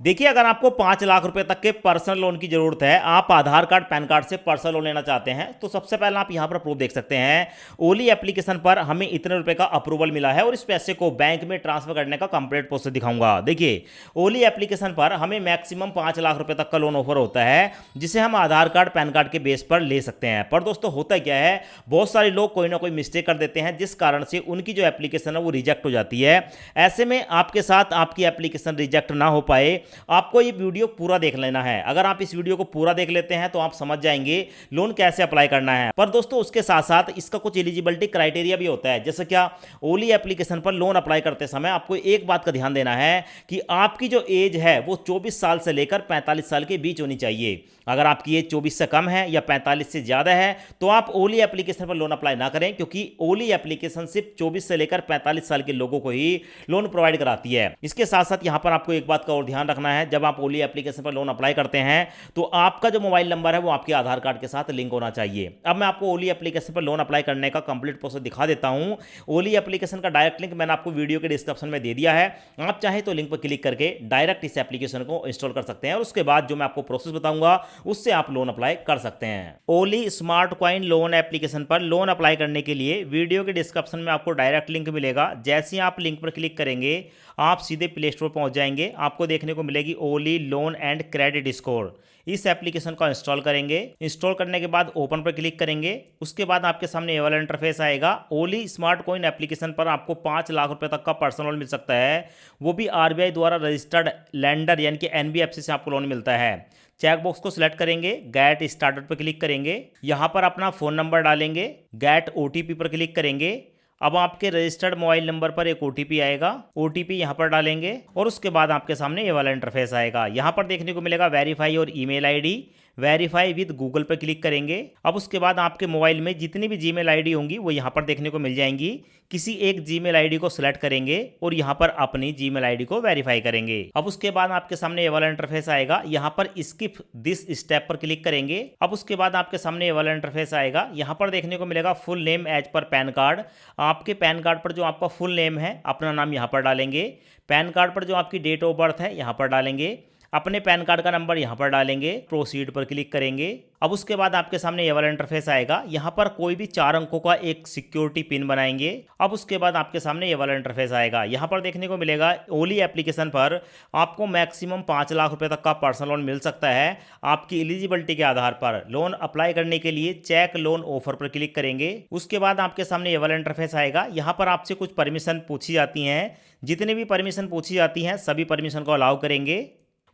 देखिए, अगर आपको 5 लाख रुपए तक के पर्सनल लोन की जरूरत है, आप आधार कार्ड पैन कार्ड से पर्सनल लोन लेना चाहते हैं, तो सबसे पहले आप यहां पर प्रूफ देख सकते हैं। ओली एप्लीकेशन पर हमें इतने रुपए का अप्रूवल मिला है और इस पैसे को बैंक में ट्रांसफर करने का कंप्लीट प्रोसेस दिखाऊंगा। देखिए, ओली एप्लीकेशन पर हमें मैक्सिमम 5 लाख रुपए तक का लोन ऑफर होता है, जिसे हम आधार कार्ड पैन कार्ड के बेस पर ले सकते हैं। पर दोस्तों, होता क्या है, बहुत सारे लोग कोई ना कोई मिस्टेक कर देते हैं, जिस कारण से उनकी जो एप्लीकेशन है वो रिजेक्ट हो जाती है। ऐसे में आपके साथ आपकी एप्लीकेशन रिजेक्ट ना हो पाए, आपको ये वीडियो पूरा देख लेना है। अगर आप इस वीडियो को पूरा देख लेते हैं तो आप समझ जाएंगे लोन कैसे अप्लाई करना है। पर दोस्तों, उसके साथ साथ इसका कुछ एलिजिबिलिटी क्राइटेरिया भी होता है। जैसे क्या, ओली एप्लीकेशन पर लोन अप्लाई करते समय आपको एक बात का ध्यान देना है कि आपकी जो एज है वो 24 साल से लेकर 45 साल के बीच होनी चाहिए। अगर आपकी एज 24 से कम है या 45 से ज़्यादा है तो आप ओली एप्लीकेशन पर लोन अप्लाई ना करें, क्योंकि ओली एप्लीकेशन सिर्फ 24 से लेकर 45 साल के लोगों को ही लोन प्रोवाइड कराती है। इसके साथ साथ यहां पर आपको एक बात का और ध्यान रखना है, जब आप ओली एप्लीकेशन पर लोन अप्लाई करते हैं तो आपका जो मोबाइल नंबर है वो आपके आधार कार्ड के साथ लिंक होना चाहिए। अब मैं आपको ओली एप्लीकेशन पर लोन अप्लाई करने का कंप्लीट प्रोसेस दिखा देता हूं। ओली एप्लीकेशन का डायरेक्ट लिंक मैंने आपको वीडियो के डिस्क्रिप्शन में दे दिया है। आप चाहे तो लिंक पर क्लिक करके डायरेक्ट इस एप्लीकेशन को इंस्टॉल कर सकते हैं और उसके बाद जो मैं आपको प्रोसेस बताऊंगा उससे आप लोन अप्लाई कर सकते हैं। ओली स्मार्ट कॉइन लोन एप्लीकेशन पर लोन अप्लाई करने के लिए वीडियो के डिस्क्रिप्शन में आपको डायरेक्ट लिंक मिलेगा। जैसे ही आप लिंक पर क्लिक करेंगे आप सीधे प्ले स्टोर पहुंच जाएंगे। आपको देखने को मिलेगी ओली लोन एंड क्रेडिट स्कोर। इस एप्लीकेशन को इंस्टॉल करेंगे। इंस्टॉल करने के बाद ओपन पर क्लिक करेंगे। उसके बाद आपके सामने ये वाला इंटरफेस आएगा। ओली स्मार्ट कॉइन एप्लीकेशन पर आपको 5 लाख रुपए तक का पर्सनल लोन मिल सकता है, वो भी आरबीआई द्वारा रजिस्टर्ड लैंडर यानी कि एनबीएफसी से आपको लोन मिलता है। चेक बॉक्स को सिलेक्ट करेंगे, गेट स्टार्टेड पर क्लिक करेंगे, यहां पर अपना फोन नंबर डालेंगे, गेट ओटीपी पर क्लिक करेंगे। अब आपके रजिस्टर्ड मोबाइल नंबर पर एक ओटीपी आएगा, ओटीपी यहां पर डालेंगे और उसके बाद आपके सामने ये वाला इंटरफेस आएगा। यहां पर देखने को मिलेगा वेरीफाई और email ID, verify with Google पर क्लिक करेंगे। अब उसके बाद आपके मोबाइल में जितनी भी जीमेल आईडी होंगी वो यहाँ पर देखने को मिल जाएंगी। किसी एक जीमेल आईडी को सिलेक्ट करेंगे और यहाँ पर अपनी जीमेल आईडी को वेरीफाई करेंगे। अब उसके बाद आपके सामने ये वाला इंटरफेस आएगा। यहाँ पर स्किप दिस स्टेप पर क्लिक करेंगे। अब उसके बाद आपके सामने ये वाला इंटरफेस आएगा। यहाँ पर देखने को मिलेगा full name as per PAN card. आपके पैन कार्ड पर जो आपका फुल नेम है अपना नाम यहाँ पर डालेंगे। पैन कार्ड पर जो आपकी डेट ऑफ बर्थ है यहाँ पर डालेंगे। अपने पैन कार्ड का नंबर यहाँ पर डालेंगे, प्रोसीड पर क्लिक करेंगे। अब उसके बाद आपके सामने ये वाला इंटरफेस आएगा। यहाँ पर कोई भी 4 अंकों का एक सिक्योरिटी पिन बनाएंगे। अब उसके बाद आपके सामने ये वाला इंटरफेस आएगा। यहाँ पर देखने को मिलेगा ओली एप्लीकेशन पर आपको मैक्सिमम 5 लाख रुपए तक का पर्सनल लोन मिल सकता है। आपकी एलिजिबिलिटी के आधार पर लोन अप्लाई करने के लिए चेक लोन ऑफर पर क्लिक करेंगे। उसके बाद आपके सामने ये वाला इंटरफेस आएगा। यहाँ पर आपसे कुछ परमिशन पूछी जाती हैं। जितनी भी परमिशन पूछी जाती हैं सभी परमिशन को अलाउ करेंगे।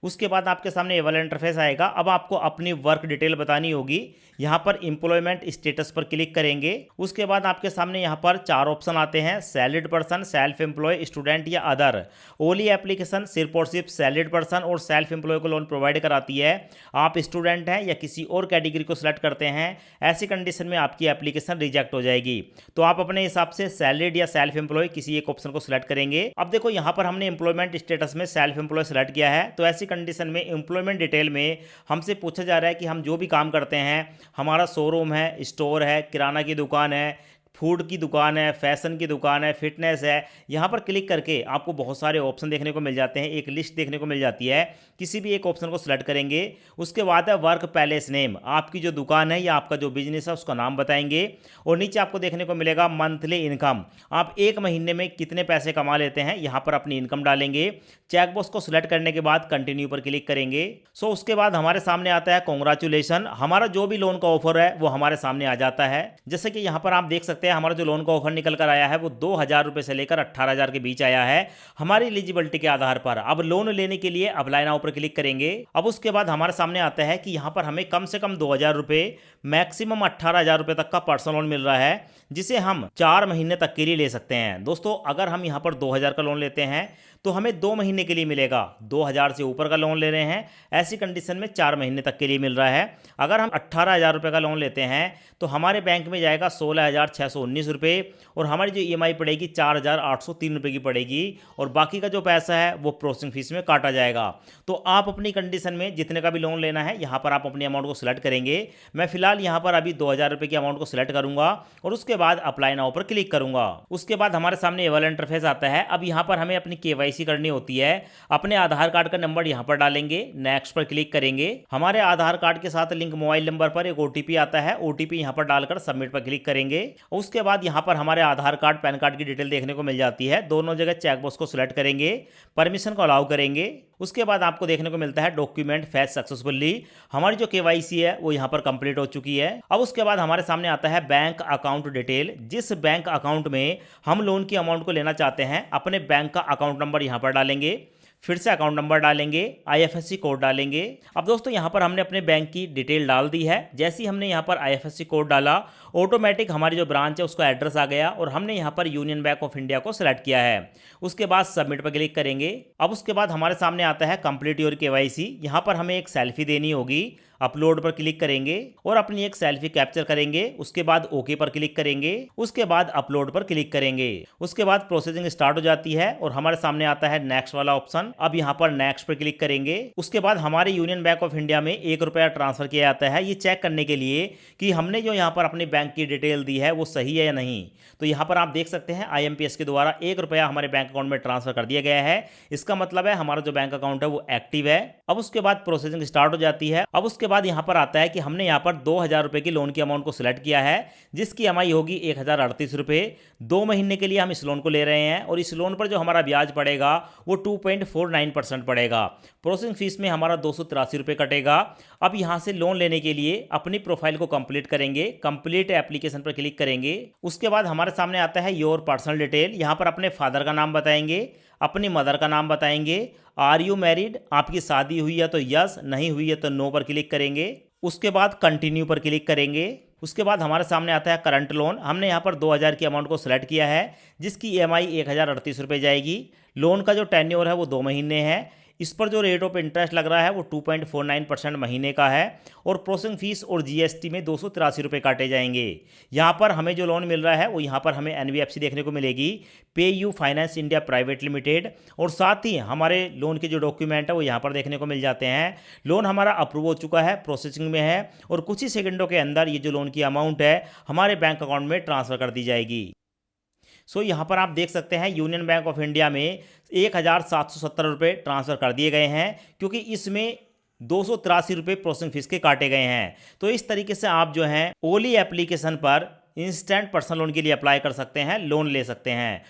उसके बाद आपके सामने ये वाला इंटरफेस आएगा। अब आपको अपनी वर्क डिटेल बतानी होगी। यहाँ पर एम्प्लॉयमेंट स्टेटस पर क्लिक करेंगे। उसके बाद आपके सामने यहाँ पर 4 ऑप्शन आते हैं, salaried person, self employ, student या अदर। ओली एप्लीकेशन सिर्फ और सिर्फ सैलरीड पर्सन और सेल्फ एम्प्लॉय को लोन प्रोवाइड कराती है। आप स्टूडेंट हैं या किसी और कैटेगरी को सिलेक्ट करते हैं, ऐसी कंडीशन में आपकी एप्लीकेशन रिजेक्ट हो जाएगी। तो आप अपने हिसाब से सैलरीड या सेल्फ एम्प्लॉय किसी एक ऑप्शन को सिलेक्ट करेंगे। अब देखो, यहाँ पर हमने एम्प्लॉयमेंट स्टेटस में सेल्फ एम्प्लॉय सिलेक्ट किया है, तो ऐसी कंडीशन में एम्प्लॉयमेंट डिटेल में हमसे पूछा जा रहा है कि हम जो भी काम करते हैं, हमारा शोरूम है, स्टोर है, किराना की दुकान है, फूड की दुकान है, फैशन की दुकान है, फिटनेस है। यहाँ पर क्लिक करके आपको बहुत सारे ऑप्शन देखने को मिल जाते हैं, एक लिस्ट देखने को मिल जाती है। किसी भी एक ऑप्शन को सिलेक्ट करेंगे। उसके बाद है वर्क पैलेस नेम, आपकी जो दुकान है या आपका जो बिजनेस है उसका नाम बताएंगे। और नीचे आपको देखने को मिलेगा मंथली इनकम, आप एक महीने में कितने पैसे कमा लेते हैं, यहाँ पर अपनी इनकम डालेंगे। चेकबॉक्स को सिलेक्ट करने के बाद कंटिन्यू पर क्लिक करेंगे। उसके बाद हमारे सामने आता है कॉन्ग्रेचुलेशन, हमारा जो भी लोन का ऑफर है वो हमारे सामने आ जाता है। जैसे कि यहाँ पर आप देख सकते हैं हमारा जो लोन का ऑफर निकल कर आया है वो 2,000 रुपए से लेकर 18,000 के बीच आया है हमारी एलिजिबिलिटी के आधार पर। अब लोन लेने के लिए अप्लाई नाउ पर क्लिक करेंगे। अब उसके बाद हमारे सामने आता है कि यहाँ पर हमें कम से कम 2,000 रुपए, मैक्सिमम 18,000 रुपए तक का पर्सनल लोन मिल रहा है, जिसे हम 4 महीने तक के लिए ले सकते हैं। दोस्तों, अगर हम यहाँ पर 2,000 का लोन लेते हैं तो हमें 2 महीने के लिए मिलेगा। 2,000 से ऊपर का लोन ले रहे हैं, ऐसी कंडीशन में 4 महीने तक के लिए मिल रहा है। अगर हम 18,000 रुपये का लोन लेते हैं तो हमारे बैंक में जाएगा 16,600 रुपये और हमारी जो ईएमआई पड़ेगी 4,803 रुपये की पड़ेगी और बाकी का जो पैसा है वो प्रोसेसिंग फीस में काटा जाएगा। तो आप अपनी कंडीशन में जितने का भी लोन लेना है यहाँ पर आप अपनी अमाउंट को सिलेक्ट करेंगे। मैं फिलहाल यहाँ पर अभी 2,000 रुपये की अमाउंट को सिलेक्ट करूँगा और उसके बाद अप्लाई नाउ पर क्लिक करूँगा। उसके बाद हमारे सामने ये वाला इंटरफेस आता है। अब यहाँ पर हमें अपनी केवाईसी करनी होती है। अपने आधार कार्ड का नंबर यहाँ पर डालेंगे, नेक्स्ट पर क्लिक करेंगे। हमारे आधार कार्ड के साथ लिंक मोबाइल नंबर पर एक ओटीपी आता है, ओटीपी यहाँ पर डालकर सबमिट पर क्लिक करेंगे। उसके बाद यहाँ पर हमारे आधार कार्ड पैन कार्ड की डिटेल देखने को मिल जाती है। दोनों जगह चेकबॉक्स को सिलेक्ट करेंगे, परमिशन को अलाउ करेंगे। उसके बाद आपको देखने को मिलता है डॉक्यूमेंट फैच सक्सेसफुली। हमारी जो केवाईसी है वो यहाँ पर कंप्लीट हो चुकी है। अब उसके बाद हमारे सामने आता है बैंक अकाउंट डिटेल। जिस बैंक अकाउंट में हम लोन की अमाउंट को लेना चाहते हैं अपने बैंक का अकाउंट नंबर यहाँ पर डालेंगे, फिर से अकाउंट नंबर डालेंगे, आईएफएससी कोड डालेंगे। अब दोस्तों यहाँ पर हमने अपने बैंक की डिटेल डाल दी है। जैसे ही हमने यहाँ पर आईएफएससी कोड डाला ऑटोमेटिक हमारी जो ब्रांच है उसका एड्रेस आ गया और हमने यहाँ पर यूनियन बैंक ऑफ इंडिया को सिलेक्ट किया है। उसके बाद सबमिट पर क्लिक करेंगे। अब उसके बाद हमारे सामने आता है कंप्लीट योर केवाईसी। यहाँ पर हमें एक सेल्फी देनी होगी, अपलोड पर क्लिक करेंगे और अपनी एक सेल्फी कैप्चर करेंगे। उसके बाद ओके पर क्लिक करेंगे, उसके बाद अपलोड पर क्लिक करेंगे। उसके बाद प्रोसेसिंग स्टार्ट हो जाती है और हमारे सामने आता है नेक्स्ट वाला ऑप्शन। अब यहाँ पर नेक्स्ट पर क्लिक करेंगे। उसके बाद हमारे यूनियन बैंक ऑफ इंडिया में ₹1 ट्रांसफर किया जाता है, ये चेक करने के लिए कि हमने जो यहाँ पर अपनी बैंक की डिटेल दी है वो सही है या नहीं। तो यहाँ पर आप देख सकते हैं IMPS के द्वारा ₹1 हमारे बैंक अकाउंट में ट्रांसफर कर दिया गया है। इसका मतलब है हमारा जो बैंक अकाउंट है वो एक्टिव है। अब उसके बाद प्रोसेसिंग स्टार्ट हो जाती है। अब उसके बाद यहाँ पर आता है कि हमने यहाँ पर 2,000 रुपये की लोन की अमाउंट को सिलेक्ट किया है, जिसकी EMI होगी 1,038 रुपये। 2 महीने के लिए हम इस लोन को ले रहे हैं और इस लोन पर जो हमारा ब्याज पड़ेगा वो 2.49% पड़ेगा। प्रोसेसिंग फीस में हमारा 283 रुपये कटेगा। अब यहाँ से लोन लेने के लिए अपनी प्रोफाइल को कंप्लीट करेंगे, कंप्लीट एप्लीकेशन पर क्लिक करेंगे। उसके बाद हमारे सामने आता है योर पर्सनल डिटेल। यहाँ पर अपने फादर का नाम बताएंगे, अपनी मदर का नाम बताएंगे। आर यू मैरिड, आपकी शादी हुई है तो यस, नहीं हुई है तो नो पर क्लिक करेंगे। उसके बाद कंटिन्यू पर क्लिक करेंगे। उसके बाद हमारे सामने आता है करंट लोन। हमने यहाँ पर 2,000 की अमाउंट को सिलेक्ट किया है, जिसकी EMI 1,038 रुपये जाएगी। लोन का जो टेन्योर है वो 2 महीने है। इस पर जो रेट ऑफ इंटरेस्ट लग रहा है वो 2.49% महीने का है और प्रोसेसिंग फीस और GST में 283 रुपये काटे जाएंगे। यहाँ पर हमें जो लोन मिल रहा है वो यहाँ पर हमें NBFC देखने को मिलेगी, पे you finance India private limited. और साथ ही हमारे लोन के जो डॉक्यूमेंट है वो यहाँ पर देखने को मिल जाते हैं। लोन हमारा अप्रूव हो चुका है, प्रोसेसिंग में है और कुछ ही सेकंडों के अंदर ये जो लोन की अमाउंट है हमारे बैंक अकाउंट में ट्रांसफ़र कर दी जाएगी। यहाँ पर आप देख सकते हैं यूनियन बैंक ऑफ इंडिया में 1,770 रुपये ट्रांसफ़र कर दिए गए हैं, क्योंकि इसमें 283 रुपये प्रोसेसिंग फीस के काटे गए हैं। तो इस तरीके से आप जो हैं ओली एप्लीकेशन पर इंस्टेंट पर्सनल लोन के लिए अप्लाई कर सकते हैं, लोन ले सकते हैं।